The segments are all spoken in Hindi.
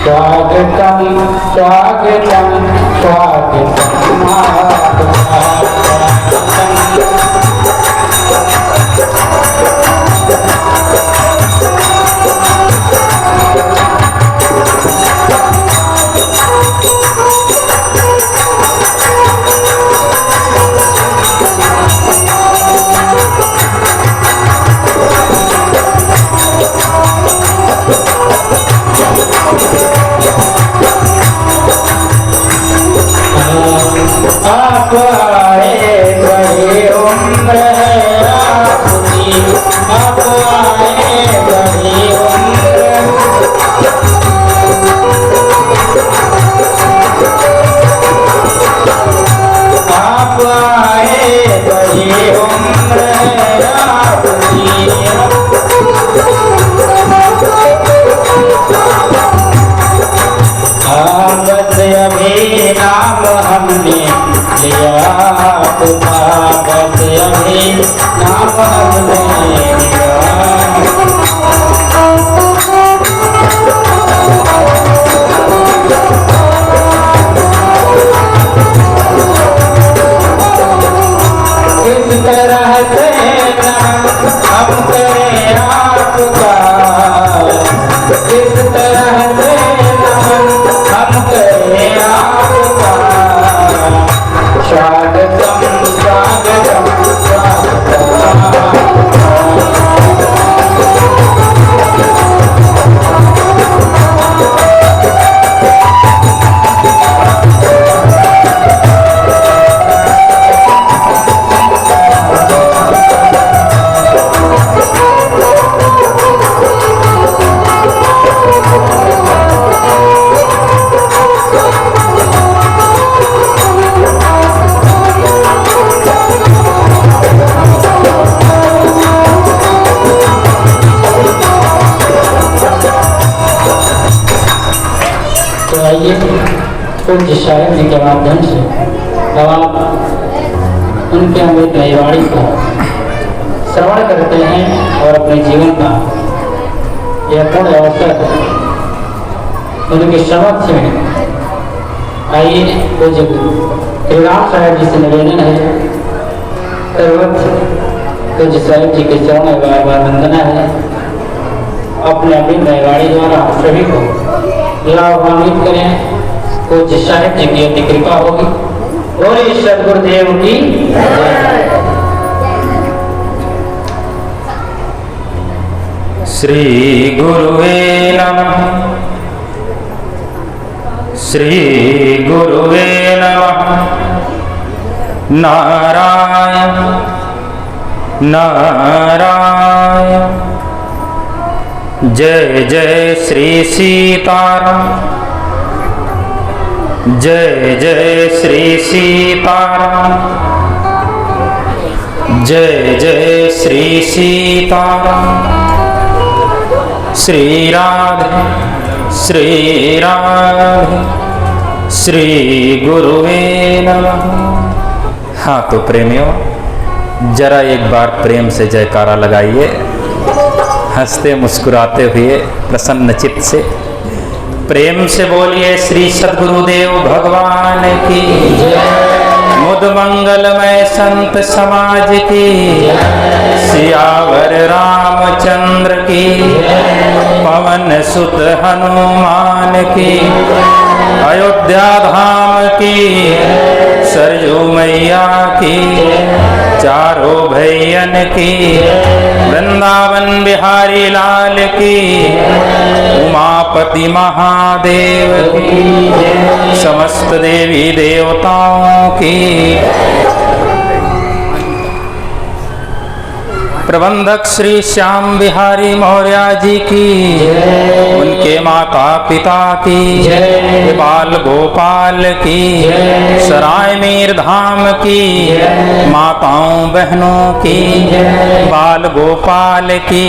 स्वागतम स्वागतम स्वागतम आप आए बड़ी उम्र है आपकी, आप आए बड़ी उम्र, आप आए बड़ी उम्र है आपकी। बस अभी नाम हमने लिया आपका, बस अभी नाम हमने लिया। किस तरह से हम करें आपका, किस तरह से हम करें आपका। स्वागतम स्वागतम पूज्य शायद जी के माध्यम से आप उनके अमृत वाणी को श्रवण करते हैं और अपने जीवन का यह पूर्ण अवसर उनके समक्ष में। आइए पूज्य श्रीराम साहब जी से निवेदन है, पूज्य साहब जी के चरण में बार बार वंदना है। अपने अमृत वाणी द्वारा सभी को लाभान्वित करें, पूज्य साहिब जी की अति कृपा होगी। बोलिए सद्गुरुदेव की श्री गुरुवे नमः, श्री गुरुवे नमः। नारायण नारायण। जय जय श्री सीताराम, जय जय श्री सीताराम, जय जय श्री सीताराम। श्री राधे श्री राधे, श्री गुरुवे नमः। हाँ तो प्रेमियों, जरा एक बार प्रेम से जयकारा लगाइए, हंसते मुस्कुराते हुए प्रसन्न चित्त से प्रेम से बोलिए श्री सद्गुरुदेव भगवान की जय। मुद मंगलमय संत समाज की सियावर रामचंद्र की, पवन सुत हनुमान की, अयोध्या धाम की, सरयू मैया की, चारों भैयन की, वृंदावन बिहारी लाल की, उमापति महादेव की, समस्त देवी देवताओं की। प्रबंधक श्री श्याम बिहारी मौर्य जी की, उनके माता पिता की, बाल गोपाल की, सराय मीर धाम की, माताओं बहनों की, बाल गोपाल की,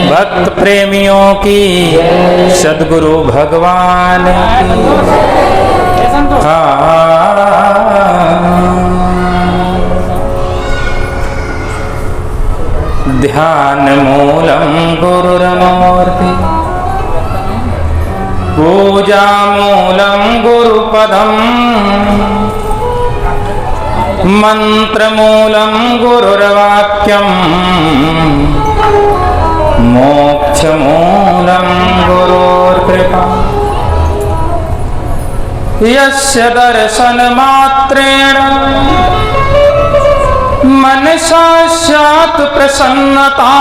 भक्त प्रेमियों की, सद्गुरु भगवान की। ध्यान मूलम गुरुर्मूर्ति पूजामूलं गुरुपदम् मंत्रमूलं गुरुर्वाक्यम् मोक्षमूलं गुरुर्कृपा यस्य दर्शनमात्रेण मनसा स्यात् प्रसन्नता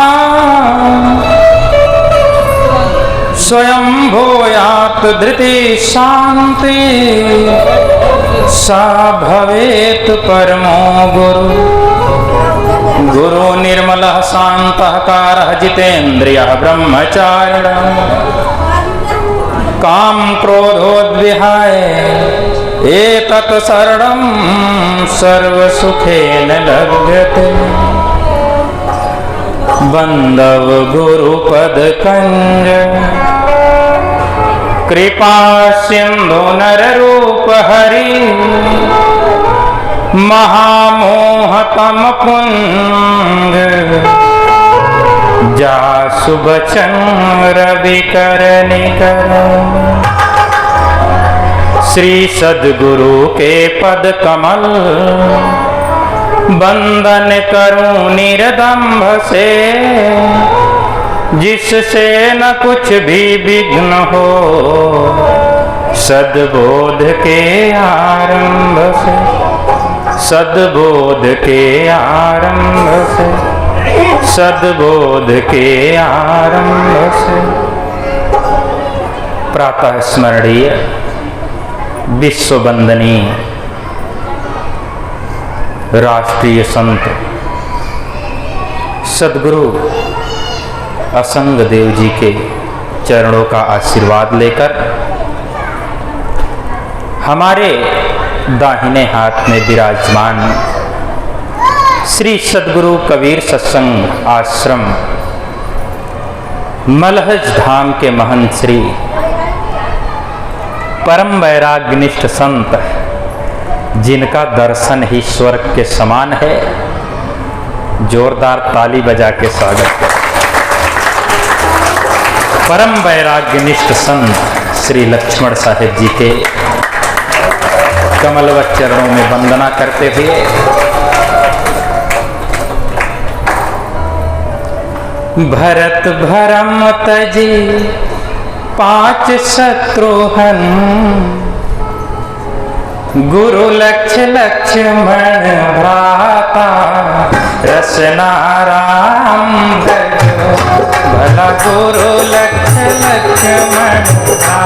स्वयं भूयात् धृति शान्ति सा भवेत् परमो गुरु गुरु निर्मलः शान्तः कारः जितेन्द्रियः ब्रह्मचारिणः काम क्रोधोद्विहाय एतत् शरणं सर्वसुखेन लभ्यते बन्धव गुरुपदकञ्ज कृपा सिन्धु नररूप हरि महामोहतम पुंज जासु बचन रवि करनिकर श्री सद्गुरु के पद कमल बंदन करूं निर्दम्भ से जिससे न कुछ भी विघ्न हो सद्बोध के आरंभ से सद्बोध के आरंभ से सद्बोध के आरंभ से। प्रातः स्मरणीय विश्व वंदनीय राष्ट्रीय संत सद्गुरु असंग देव जी के चरणों का आशीर्वाद लेकर हमारे दाहिने हाथ में विराजमान श्री सद्गुरु कबीर सत्संग आश्रम मलहज धाम के महंत श्री परम वैराग्यनिष्ठ संत जिनका दर्शन ही स्वर्ग के समान है, जोरदार ताली बजा के स्वागत करें। परम वैराग्यनिष्ठ संत श्री लक्ष्मण साहिब जी के कमलवत चरणों में वंदना करते हुए भरत भरम तजी पांच शत्रुघ्न गुरु लक्ष्मण भ्राता रसना राम भला गुरु लक्ष्मण भ्राता।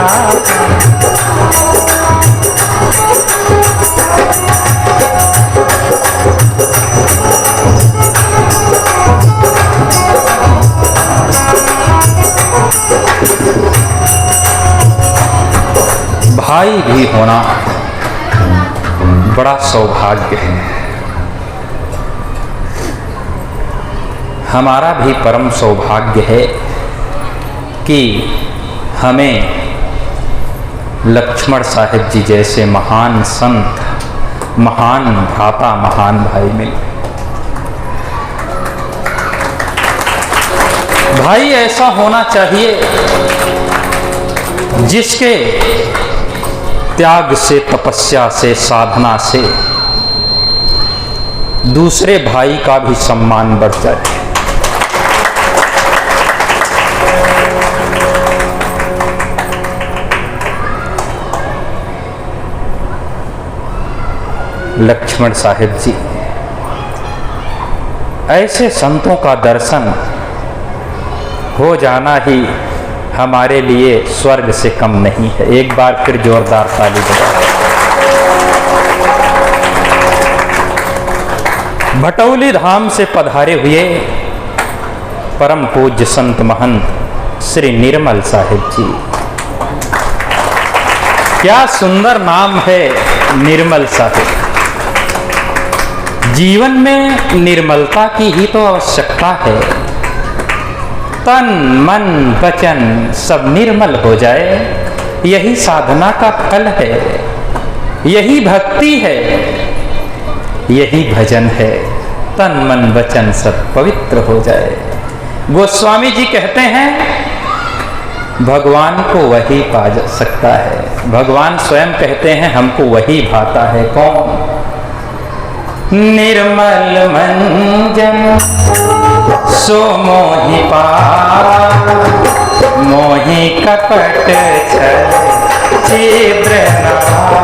भाई भी होना बड़ा सौभाग्य है। हमारा भी परम सौभाग्य है कि हमें लक्ष्मण साहिब जी जैसे महान संत, महान भ्राता, महान भाई मिले। भाई ऐसा होना चाहिए जिसके त्याग से, तपस्या से, साधना से दूसरे भाई का भी सम्मान बढ़ जाए। लक्ष्मण साहिब जी ऐसे संतों का दर्शन हो जाना ही हमारे लिए स्वर्ग से कम नहीं है। एक बार फिर जोरदार ताली बजाएं। भटौली धाम से पधारे हुए परम पूज्य संत महंत श्री निर्मल साहिब जी, क्या सुंदर नाम है निर्मल साहिब। जीवन में निर्मलता की ही तो आवश्यकता है। तन मन वचन सब निर्मल हो जाए, यही साधना का फल है, यही भक्ति है, यही भजन है। तन मन वचन सब पवित्र हो जाए। गोस्वामी जी कहते हैं भगवान को वही पा सकता है। भगवान स्वयं कहते हैं हमको वही भाता है। कौन? निर्मल मंजन सो मोहि पावा, मोहि कपट छल छिद्र नावा।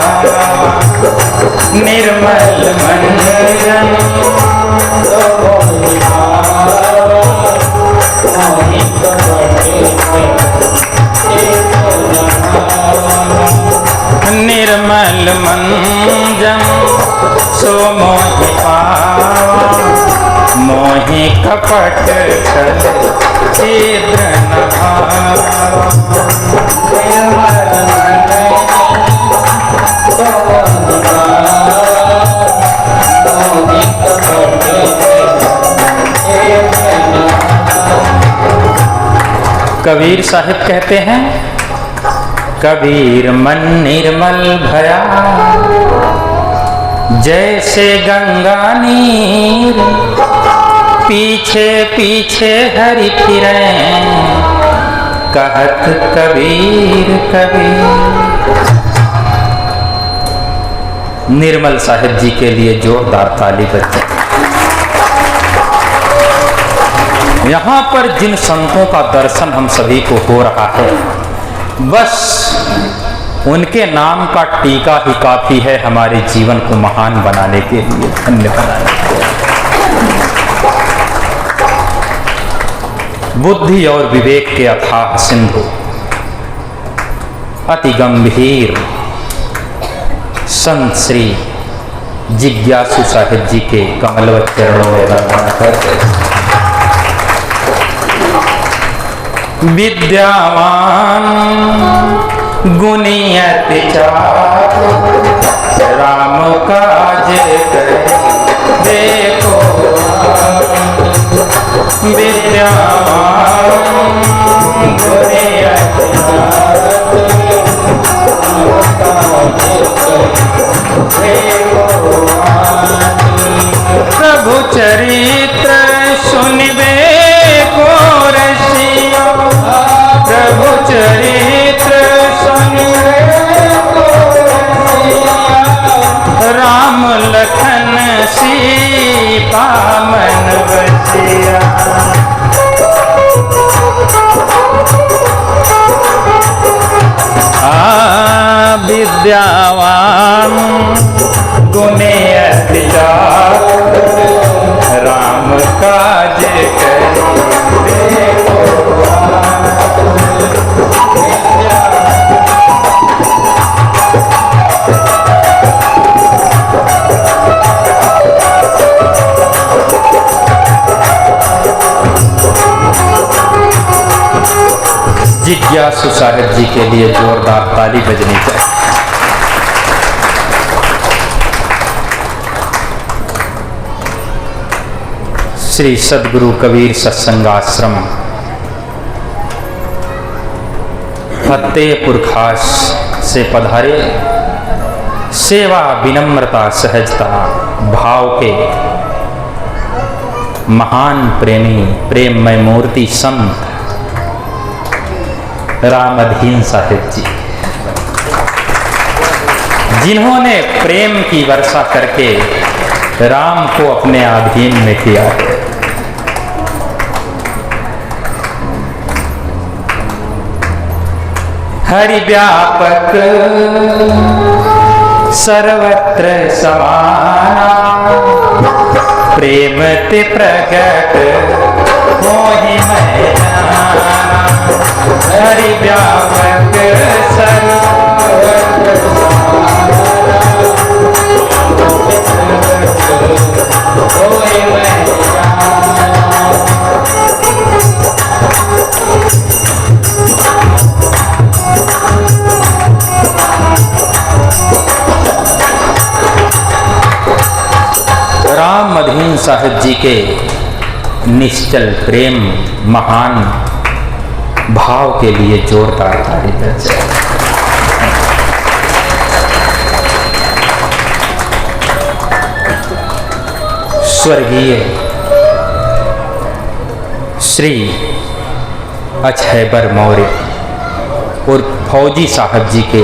निर्मल मंजन सो मोहि पावा, मोहि कपट निर्मल मंजन सो मोहि पावा, मोहि कपट छल छिद्र नावा। निर्मल मंजन सो मोहि पावा, मोहि कपट छिद्र नावा। कबीर साहिब कहते हैं, कबीर मन निर्मल भया, जैसे गंगा नीर, पीछे पीछे हरि फिरे, कहत कबीर कबीर। निर्मल साहिब जी के लिए जोरदार ताली बजाएं। यहाँ पर जिन संतों का दर्शन हम सभी को हो रहा है, बस उनके नाम का टीका ही काफी है हमारे जीवन को महान बनाने के लिए, धन्य बनाने के लिए। बुद्धि और विवेक के अथाह सिंधु, अति गंभीर संत श्री जिज्ञासु साहिब जी के कमलवत चरणों में वंदना करते। विद्यावान गुणी अति चातुर, राम काज करे देखो। विद्यावान गुणी अति चातुर, राम काज करे देखो। प्रभु चरित्र सुनिबे को रसिया, प्रभु चरित्र सुनिबे को रसिया। राम लखन सीता मन बसिया। विद्यावान गुणे अति चातुर, राम काज करे देखो। जिज्ञासु साहिब जी के लिए जोरदार ताली बजनी चाहिए। श्री सद्गुरु कबीर सत्संग आश्रम फतेहपुर खास से पधारे सेवा, विनम्रता, सहजता भाव के महान प्रेमी, प्रेममय मूर्ति संत रामधीन साहिब जी, जिन्होंने प्रेम की वर्षा करके राम को अपने अधीन में किया है। हरि व्यापक सर्वत्र समाना, प्रेम ते प्रगट मोहि मैं जाना। हरि व्यापक सर्वत्र समाना, मोहि मैं जाना। रामधीन साहिब जी के निश्चल प्रेम, महान भाव के लिए जोरदार ताली बजाएं। स्वर्गीय श्री अक्षयबर मौर्य और फौजी साहब जी के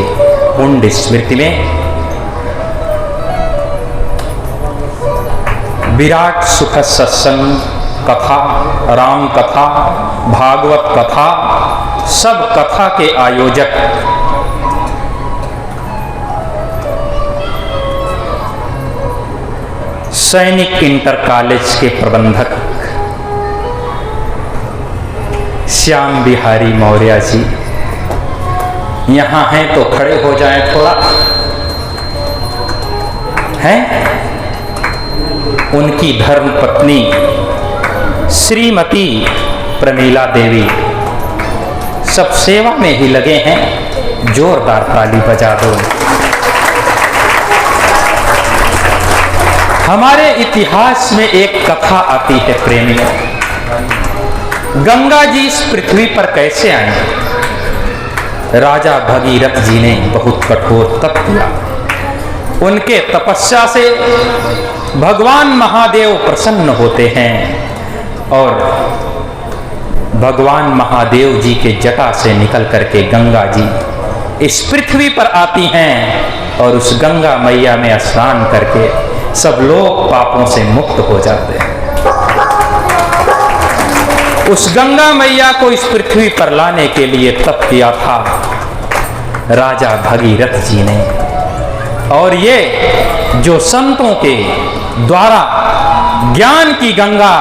पुण्य स्मृति में विराट सुखद सत्संग कथा, राम कथा, भागवत कथा, सब कथा के आयोजक सैनिक इंटर कॉलेज के प्रबंधक श्याम बिहारी मौर्य जी यहाँ हैं तो खड़े हो जाएं थोड़ा। हैं उनकी धर्म पत्नी श्रीमती प्रमीला देवी सब सेवा में ही लगे हैं, जोरदार ताली बजा दो। हमारे इतिहास में एक कथा आती है प्रेमियों, गंगा जी इस पृथ्वी पर कैसे आए। राजा भगीरथ जी ने बहुत कठोर तप किया, उनके तपस्या से भगवान महादेव प्रसन्न होते हैं और भगवान महादेव जी के जटा से निकल करके गंगा जी इस पृथ्वी पर आती हैं और उस गंगा मैया में स्नान करके सब लोग पापों से मुक्त हो जाते हैं। उस गंगा मैया को इस पृथ्वी पर लाने के लिए तप किया था राजा भगीरथ जी ने। और ये जो संतों के द्वारा ज्ञान की गंगा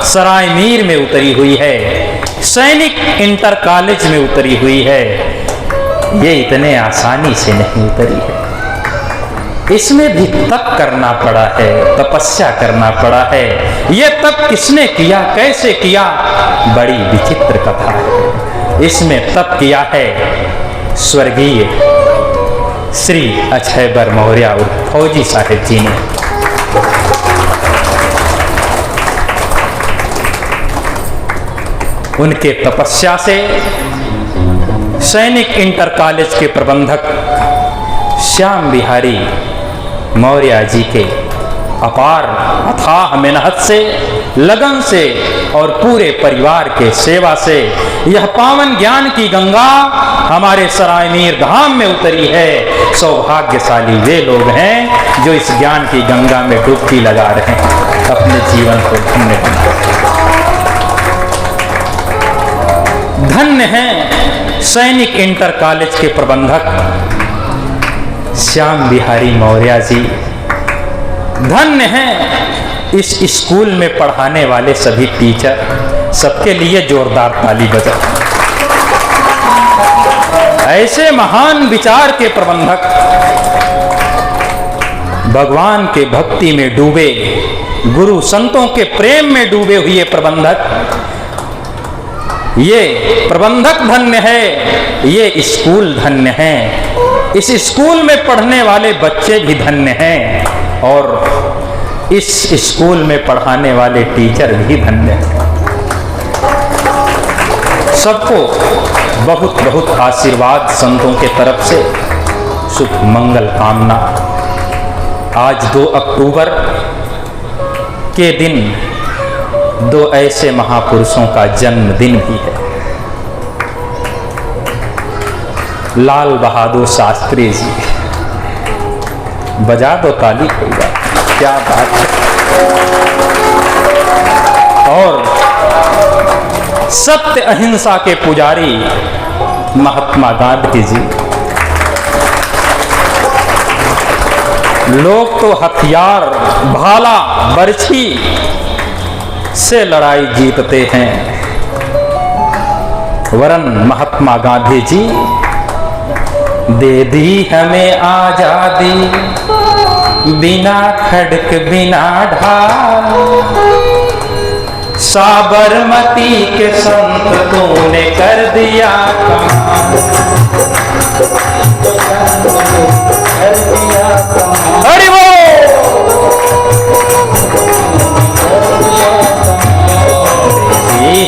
सराय मीर में उतरी हुई है, सैनिक इंटर कॉलेज में उतरी हुई है, ये इतने आसानी से नहीं उतरी है। इसमें भी तप करना पड़ा है, तपस्या करना पड़ा है। ये तप किसने किया, कैसे किया, बड़ी विचित्र कथा है। इसमें तप किया है स्वर्गीय श्री अक्षयबर मौर्य और फौजी साहिब जी ने। उनके तपस्या से सैनिक इंटर कॉलेज के प्रबंधक श्याम बिहारी मौर्य जी के अपार अथाह मेहनत से, लगन से और पूरे परिवार के सेवा से यह पावन ज्ञान की गंगा हमारे सरायमीर धाम में उतरी है। सौभाग्यशाली वे लोग हैं जो इस ज्ञान की गंगा में डुबकी लगा रहे हैं, अपने जीवन को धन्य बना। धन्य हैं सैनिक इंटर कॉलेज के प्रबंधक श्याम बिहारी मौर्य जी। धन्य हैं इस स्कूल में पढ़ाने वाले सभी टीचर। सबके लिए जोरदार ताली बजाओ। ऐसे महान विचार के प्रबंधक, भगवान के भक्ति में डूबे, गुरु संतों के प्रेम में डूबे हुए प्रबंधक, ये प्रबंधक धन्य है, ये स्कूल धन्य है। इस स्कूल में पढ़ने वाले बच्चे भी धन्य हैं और इस स्कूल में पढ़ाने वाले टीचर भी धन्य हैं। सबको बहुत बहुत आशीर्वाद संतों के तरफ से, शुभ मंगल कामना। आज 2 अक्टूबर के दिन 2 ऐसे महापुरुषों का जन्मदिन भी है। लाल बहादुर शास्त्री जी, बजा दो ताली, होगा क्या बात है। और सत्य अहिंसा के पुजारी महात्मा गांधी जी। लोग तो हथियार, भाला, बर्छी से लड़ाई जीतते हैं, वरन महात्मा गांधी जी दे दी हमें आजादी, बिना खड़क बिना ढाल। साबरमती के संत तूने कर दिया कमाल। हरि बोल।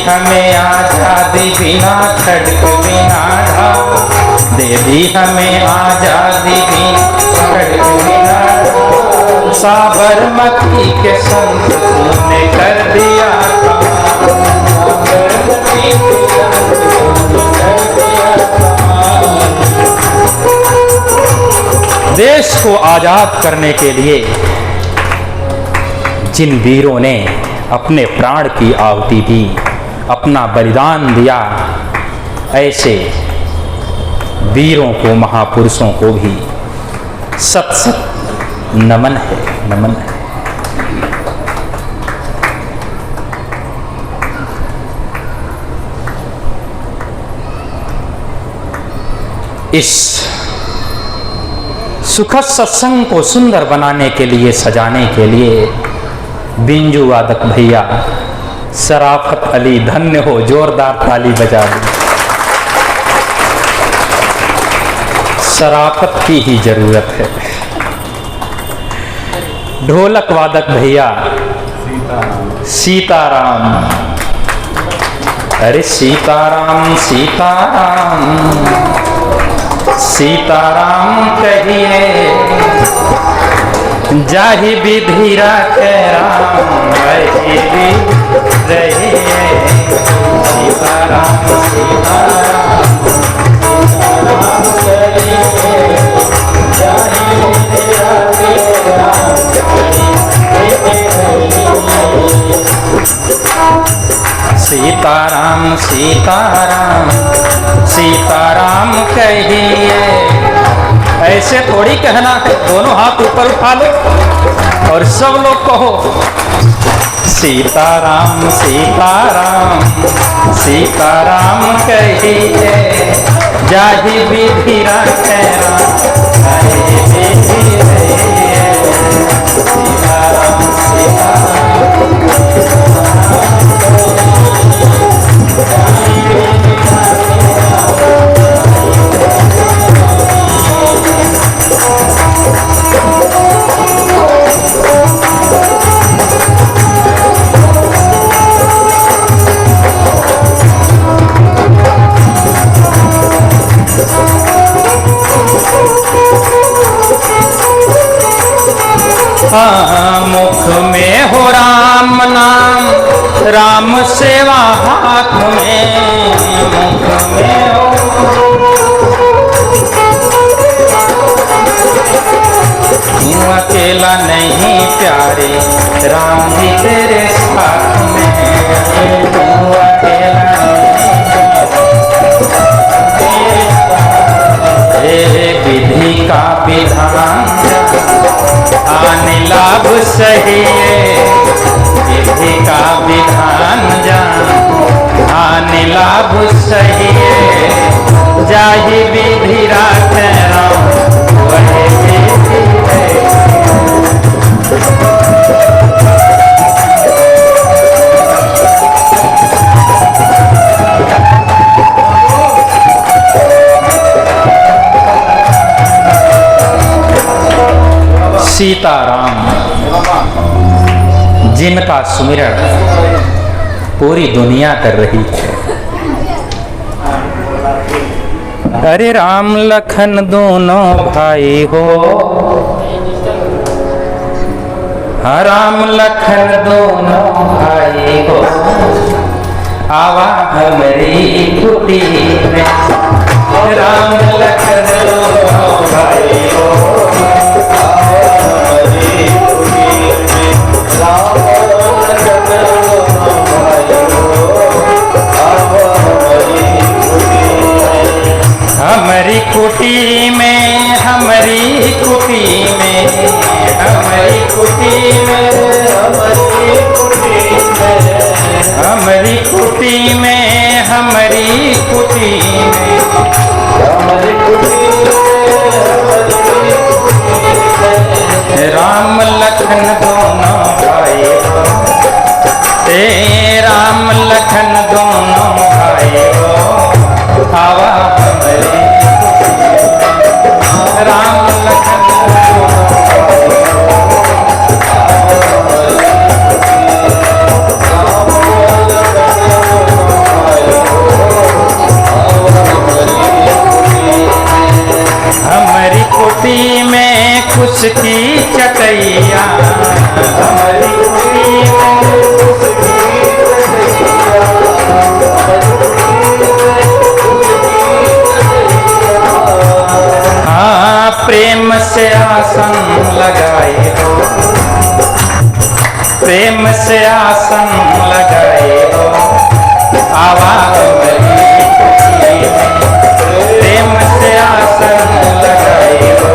हमें आजादी, बिना खड़क बिना ढाल। दे दी हमें आजादी, बिना खड़क बिना ढाल। साबरमती के संत तूने कर दिया कमाल। साबरमती के संत तूने कर दिया कमाल। देश को आजाद करने के लिए जिन वीरों ने अपने प्राण की आहुति दी, अपना बलिदान दिया, ऐसे वीरों को, महापुरुषों को भी सत सत नमन है, नमन है। इस सुखद सत्संग को सुंदर बनाने के लिए, सजाने के लिए बिंजू वादक भैया शराफत अली, धन्य हो, जोरदार ताली बजा दी। शराफत की ही जरूरत है। ढोलक वादक भैया सीताराम, अरे सीताराम सीताराम सीताराम कहिए, जाहि विधि राखे राम, वही विधि रहिए। सीताराम सीताराम सीताराम कहिए, जाहि विधि राखे राम, वही विधि रहिए। सीताराम सीताराम सीताराम कहिए। ऐसे थोड़ी कहना है, दोनों हाथ ऊपर उठा लो और सब लोग कहो सीताराम सीताराम सीताराम कहिए, जाहि विधि राखे राम, वही विधि रहिए। सीताराम सीताराम मुख में हो राम नाम, राम सेवा हाथ में, मुख में हो तू अकेला नहीं प्यारे, राम जी तेरे साथ में, तू अकेला नहीं। विधि का विधान आने लाभ सही है, विधि का विधान जान आने लाभ सही है। जाहि विधि राखे राम, वही विधि रहिए। सीताराम जिनका सुमिरन पूरी दुनिया कर रही है। अरे राम लखन दोनों भाई हो, राम लखन दोनों भाई हो, आवा हमारी कुटी में। राम लखन दोनों भाई हो, हमारी कुटी में, हमारी कुटी में, हमारी कुटी में, हमारी कुटी में, हमारी कुटी में, हमारी कुटी में, हमारी कुटी में। राम लखन दोनों भाई हो, राम लखन दोनों भाई हो, आवा हमारी राम लखन हमारी कुटी में खुश की चटैया, हमारी कुटी में खुश की प्रेम से आसन लगाए हो, प्रेम से आसन लगाए हो, आवाज प्रेम से आसन लगाए हो।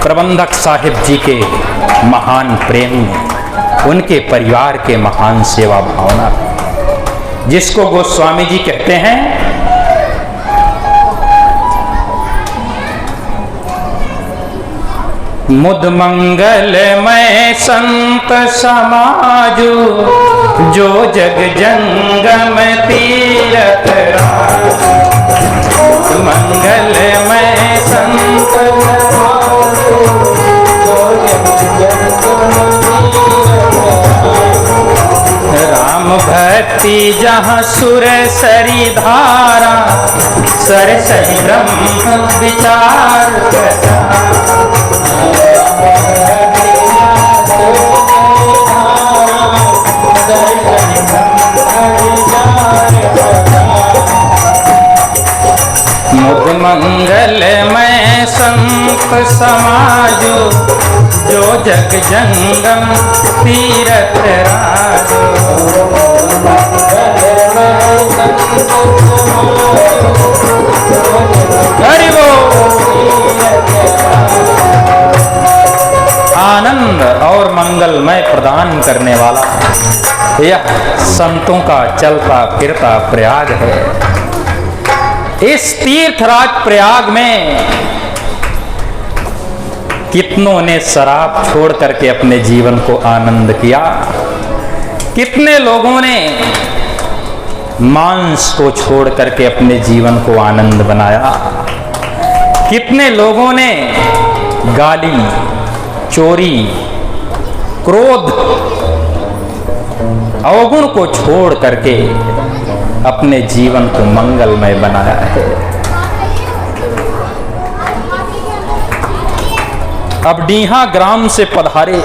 प्रबंधक साहिब जी के महान प्रेम में उनके परिवार के महान सेवा भावना, जिसको गोस्वामी जी कहते हैं मुद मंगलमय संत समाजु, जो जग जंगम तीरथ राज। मंगलमय संत राम भक्ति जहाँ सुर सरी धारा, सर सही ब्रह्म विचार कथा। मुद मंगलमय संत समाजो, जो जग जंगम तीरथ राजो। हरि बोल। आनंद और मंगलमय प्रदान करने वाला यह संतों का चलता फिरता प्रयाग है। इस तीर्थराज प्रयाग में कितनों ने शराब छोड़ करके अपने जीवन को आनंद किया, कितने लोगों ने मांस को छोड़ करके अपने जीवन को आनंद बनाया, कितने लोगों ने गाली, चोरी, क्रोध, अवगुण को छोड़ करके अपने जीवन को मंगलमय बनाया है। अब डीहा ग्राम से पधारे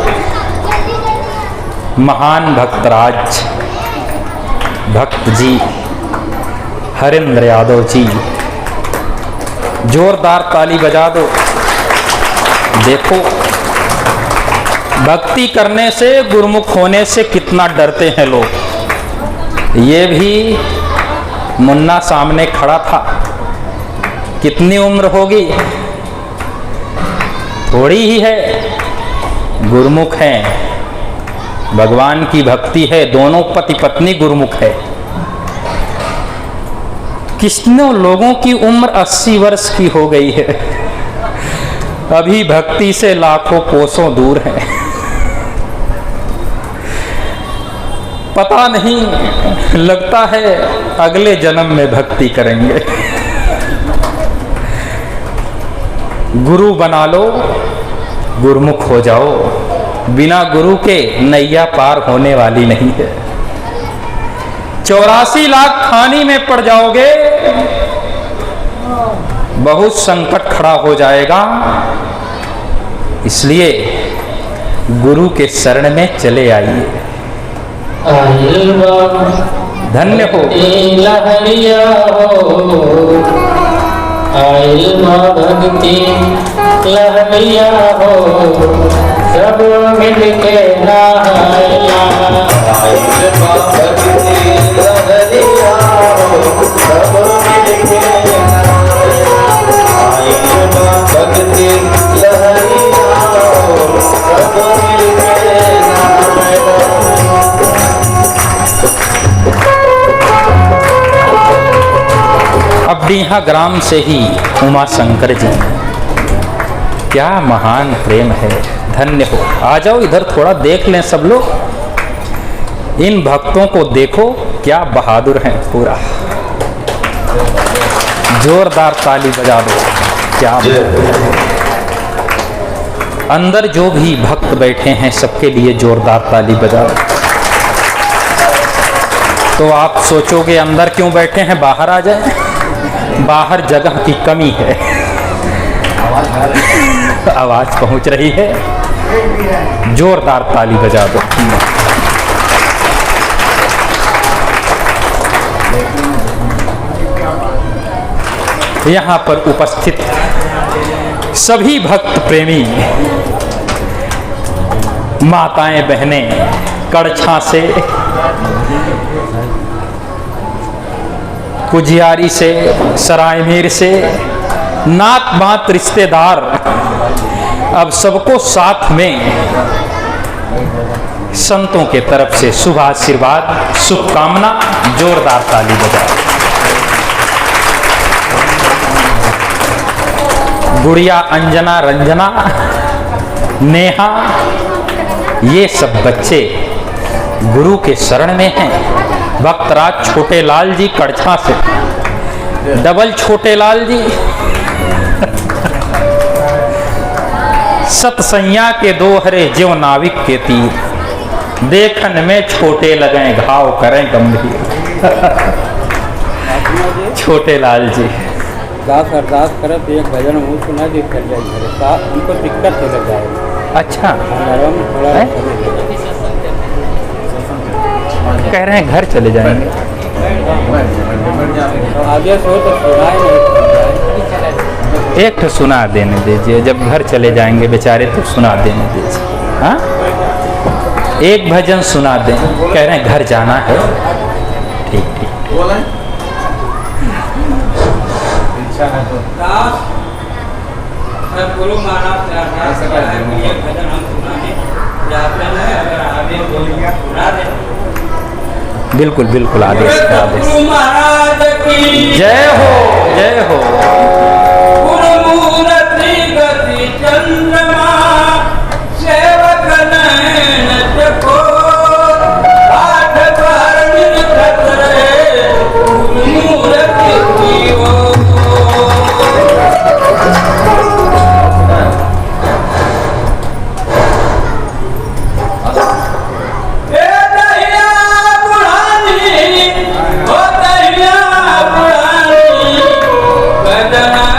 महान भक्तराज भक्त जी हरेंद्र यादव जी, जोरदार ताली बजा दो। देखो भक्ति करने से, गुरुमुख होने से कितना डरते हैं लोग। ये भी मुन्ना सामने खड़ा था, कितनी उम्र होगी, थोड़ी ही है, गुरुमुख हैं, भगवान की भक्ति है, दोनों पति पत्नी गुरुमुख है। कितनों लोगों की उम्र 80 वर्ष की हो गई है, अभी भक्ति से लाखों कोसों दूर है। पता नहीं, लगता है अगले जन्म में भक्ति करेंगे। गुरु बना लो, गुरुमुख हो जाओ, बिना गुरु के नैया पार होने वाली नहीं है। 84 लाख खानी में पड़ जाओगे, बहुत संकट खड़ा हो जाएगा। इसलिए गुरु के शरण में चले आइए। धन्य हो लहरिया हो, भक्ति लहरिया हो, सब मिल के नहाया। भक्ति लहरिया हो, सब मिल के भक्ति लहरिया हो, सब मिल के अब डीहा ग्राम से ही उमा शंकर जी क्या महान प्रेम है, धन्य हो। आ जाओ इधर, थोड़ा देख लें सब लोग। इन भक्तों को देखो, क्या बहादुर हैं पूरा। जोरदार ताली बजा दो। क्या अंदर जो भी भक्त बैठे हैं सबके लिए जोरदार ताली बजा दो। तो आप सोचोगे अंदर क्यों बैठे हैं, बाहर आ जाए। बाहर जगह की कमी है। आवाज पहुंच रही है, जोरदार ताली बजा दो। यहाँ पर उपस्थित सभी भक्त प्रेमी, माताएं बहनें, कड़छा से, कुजियारी से, सरायमीर से, नात बात रिश्तेदार, अब सबको साथ में संतों के तरफ से शुभ आशीर्वाद, शुभकामना, जोरदार ताली बजाओ। गुड़िया, अंजना, रंजना, नेहा, ये सब बच्चे गुरु के शरण में हैं। भक्तराज छोटे लाल जी कड़छा से, डबल छोटे लाल जी, सतसैया के दोहरे ज्यों नाविक के तीर, देखन में छोटे लगें घाव करें गंभीर। छोटे लाल जी दास अरदास करत एक भजन मुँह सुना दी कर जाए, उनको दिक्कत हो लग जाएगी। अच्छा थोड़ा है? कह रहे हैं घर चले जाएंगे। तो आगे सो तो सुनाए नहीं। एक तो सुना देने दीजिए, जब घर चले जाएंगे बेचारे तो सुना देने दीजिए। हाँ, एक भजन सुना दें। कह रहे हैं घर जाना है। ठीक ठीक। गुरु महाराज से अरदास कर रहे हैं, ये भजन हम सुनाने जाते हैं, अगर आगे सुना दे। बिल्कुल बिल्कुल, आदेश का आदेश। गुरु महाराज की जय हो, जय हो। गुरु मूर्ति गति चंद्रमा, सेवक नयन चकोर, आठ बार निर्खत रहे, गुरु मूर्ति की ओर। Jana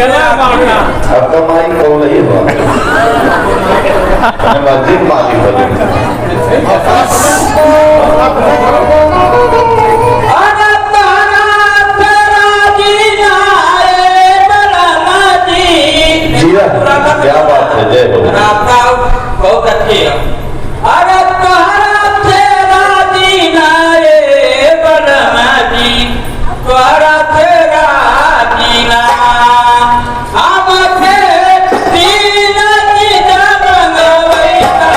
अब तो माई कहो नहीं हुआ मस्जिद माली बोले क्या बात है, जय हो। बहुत अच्छी है। अरे तुम्हारा तेरा दीना रे बलमाजी, तुम्हारा तेरा दीना अब थे दीना दीना मंगवैया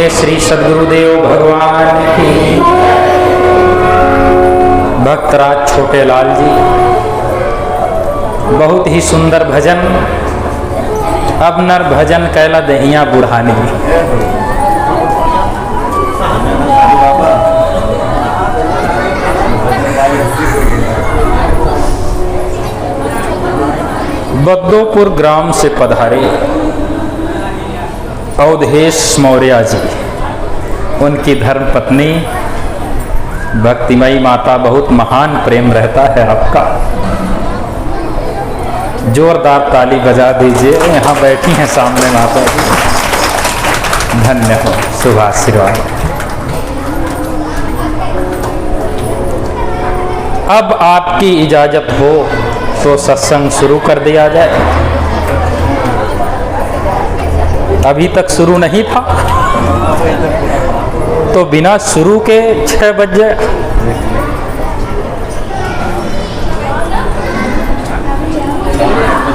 बोलिए श्री सद्गुरुदेव भगवान की। भक्तराज छोटे लाल जी, बहुत ही सुंदर भजन। अब नर भजन कैला दहिया बुढ़ानी। बद्दोपुर ग्राम से पधारे अवधेश मौर्य जी, उनकी धर्मपत्नी भक्तिमयी माता, बहुत महान प्रेम रहता है आपका। जोरदार ताली बजा दीजिए। यहाँ बैठी हैं सामने माता जी, धन्य हो, शुभ आशीर्वाद। अब आपकी इजाजत हो तो सत्संग शुरू कर दिया जाए। अभी तक शुरू नहीं था तो बिना शुरू के 6 बज जाए।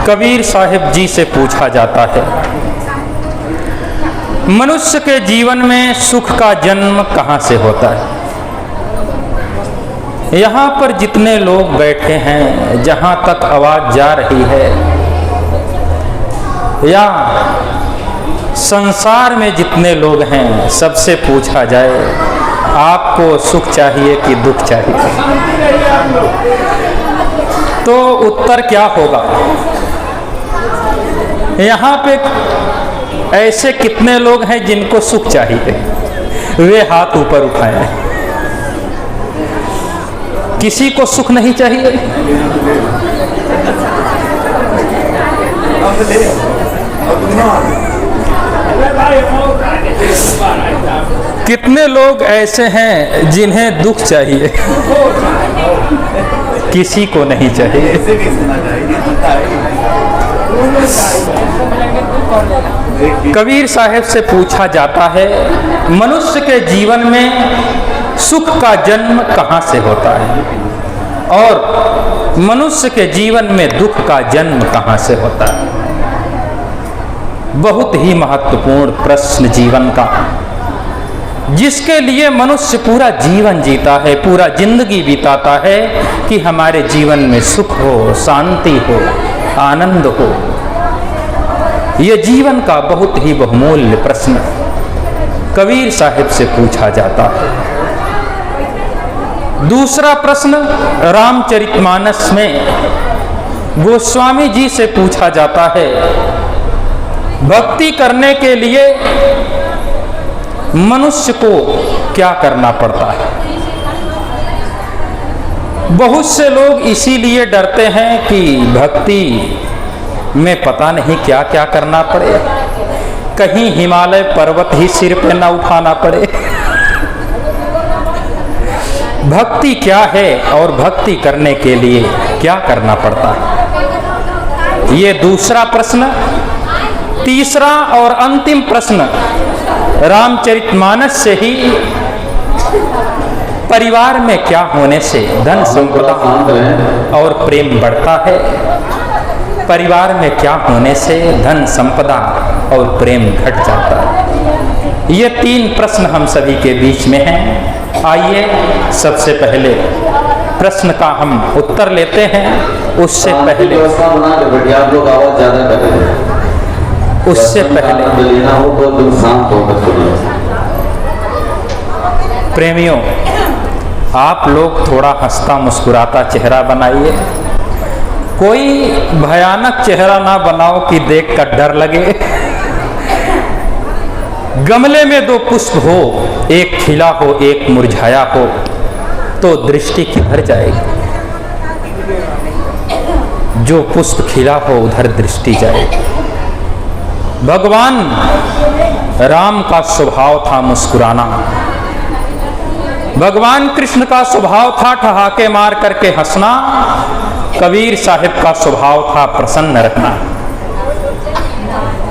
कबीर साहिब जी से पूछा जाता है, मनुष्य के जीवन में सुख का जन्म कहाँ से होता है? यहाँ पर जितने लोग बैठे हैं, जहाँ तक आवाज जा रही है, या संसार में जितने लोग हैं, सबसे पूछा जाए आपको सुख चाहिए कि दुख चाहिए, तो उत्तर क्या होगा? यहाँ पे ऐसे कितने लोग हैं जिनको सुख चाहिए? वे हाथ ऊपर उठाएं। किसी को सुख नहीं चाहिए? कितने लोग ऐसे हैं जिन्हें दुख चाहिए? किसी को नहीं चाहिए। कबीर साहब से पूछा जाता है, मनुष्य के जीवन में सुख का जन्म कहाँ से होता है और मनुष्य के जीवन में दुख का जन्म कहाँ से होता है? बहुत ही महत्वपूर्ण प्रश्न जीवन का, जिसके लिए मनुष्य पूरा जीवन जीता है, पूरा जिंदगी बिताता है कि हमारे जीवन में सुख हो, शांति हो, आनंद हो। यह जीवन का बहुत ही बहुमूल्य प्रश्न कबीर साहिब से पूछा जाता है। दूसरा प्रश्न रामचरितमानस में गोस्वामी जी से पूछा जाता है, भक्ति करने के लिए मनुष्य को क्या करना पड़ता है? बहुत से लोग इसीलिए डरते हैं कि भक्ति में पता नहीं क्या क्या करना पड़े, कहीं हिमालय पर्वत ही सिर पे ना उठाना पड़े। भक्ति क्या है और भक्ति करने के लिए क्या करना पड़ता है? ये दूसरा प्रश्न। तीसरा और अंतिम प्रश्न रामचरितमानस से ही, परिवार में क्या होने से धन संपदा और प्रेम बढ़ता है? परिवार में क्या होने से धन संपदा और प्रेम घट जाता है? ये 3 प्रश्न हम सभी के बीच में हैं। आइए सबसे पहले प्रश्न का हम उत्तर लेते हैं। उससे पहले व्यवस्था बना के बैठिए, आप लोग आवाज ज्यादा कर रहे हैं। उससे पहले लेना हो तो तुम शांत होकर सुनिए। प्रेमियों, आप लोग थोड़ा हंसता मुस्कुराता चेहरा बनाइए। कोई भयानक चेहरा ना बनाओ कि देखकर डर लगे। गमले में 2 पुष्प हो, एक खिला हो एक मुरझाया हो, तो दृष्टि किधर जाएगी? जो पुष्प खिला हो उधर दृष्टि जाएगी। भगवान राम का स्वभाव था मुस्कुराना। भगवान कृष्ण का स्वभाव था ठहाके मार करके हंसना। कबीर साहिब का स्वभाव था प्रसन्न रहना।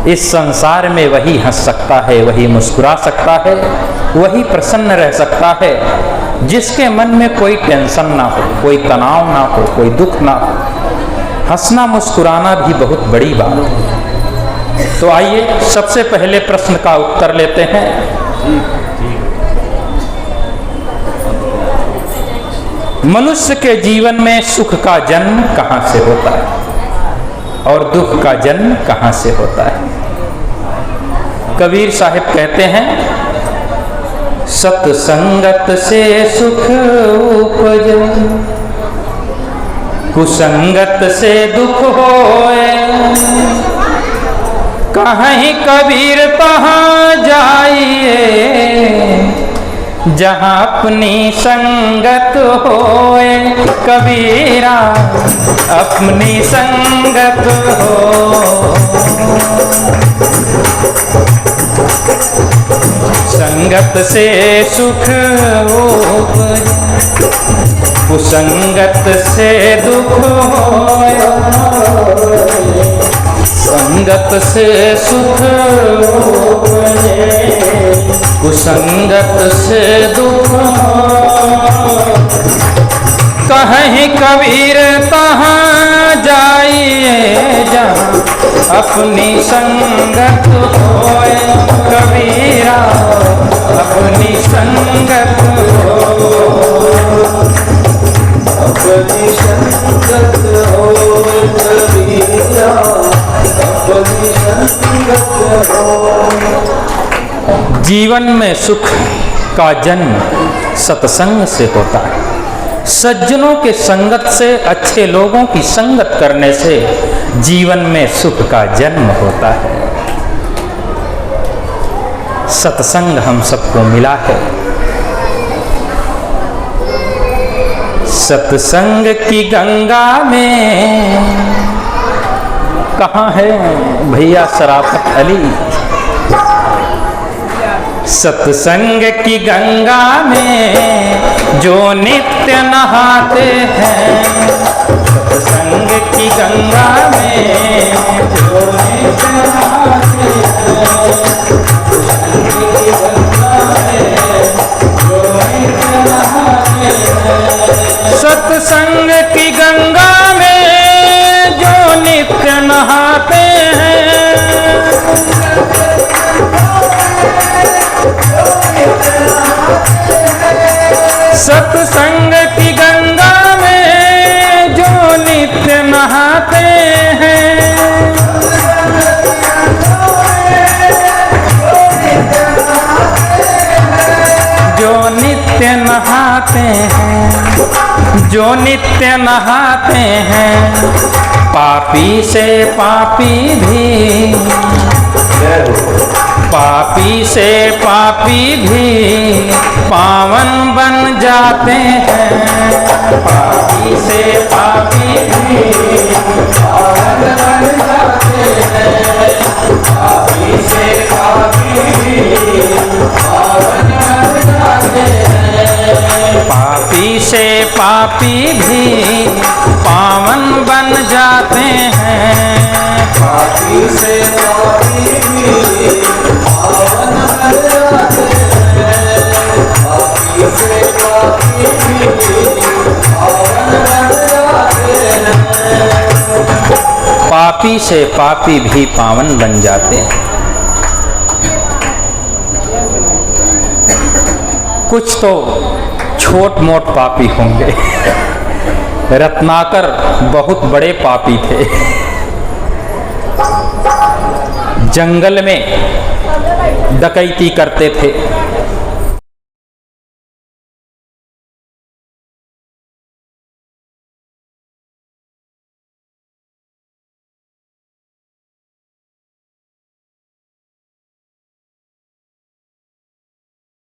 इस संसार में वही हंस सकता है, वही मुस्कुरा सकता है, वही प्रसन्न रह सकता है जिसके मन में कोई टेंशन ना हो, कोई तनाव ना हो, कोई दुख ना हो। हंसना मुस्कुराना भी बहुत बड़ी बात है। तो आइए सबसे पहले प्रश्न का उत्तर लेते हैं। मनुष्य के जीवन में सुख का जन्म कहां से होता है और दुख का जन्म कहां से होता है? कबीर साहिब कहते हैं, सत्संगत से सुख उपजे, कुसंगत से दुख होए। कहीं कबीर तहाँ जाइए, जहाँ अपनी संगत होए। कबीरा अपनी संगत हो, संगत से सुख उपजे, कुसंगत से दुख होए। संगत से सुख उपजे, कुसंगत से दुख। कहीं कबीर तहाँ जाइए, जहाँ अपनी संगत होए। कबीरा अपनी संगत हो, अपनी संगत हो। कबीरा अपनी संगत हो। जीवन में सुख का जन्म सत्संग से होता है। सज्जनों के संगत से, अच्छे लोगों की संगत करने से जीवन में सुख का जन्म होता है। सत्संग हम सबको मिला है। सत्संग की गंगा में कहाँ है भैया शराफत अली? सत्संग की गंगा में जो नित्य नहाते हैं, सत्संग की गंगा में जो नित्य नहाते हैं, सत्संग की गंगा में जो नित्य नहाते हैं, सत्संग की गंगा में जो नित्य नहाते हैं, जो नित्य नहाते हैं, जो नित्य नहाते हैं। पापी से पापी भी, पापी से पापी भी पावन बन जाते हैं। पापी से पापी भी पावन बन जाते हैं। पापी से पापी भी पावन बन जाते हैं। पापी से पापी भी पावन बन जाते हैं। पापी से पापी भी पावन बन जाते हैं। पापी से पापी भी पावन बन जाते हैं। पापी से पापी भी पावन बन जाते हैं। कुछ तो छोट मोट पापी होंगे। रत्नाकर बहुत बड़े पापी थे। जंगल में डकैती करते थे।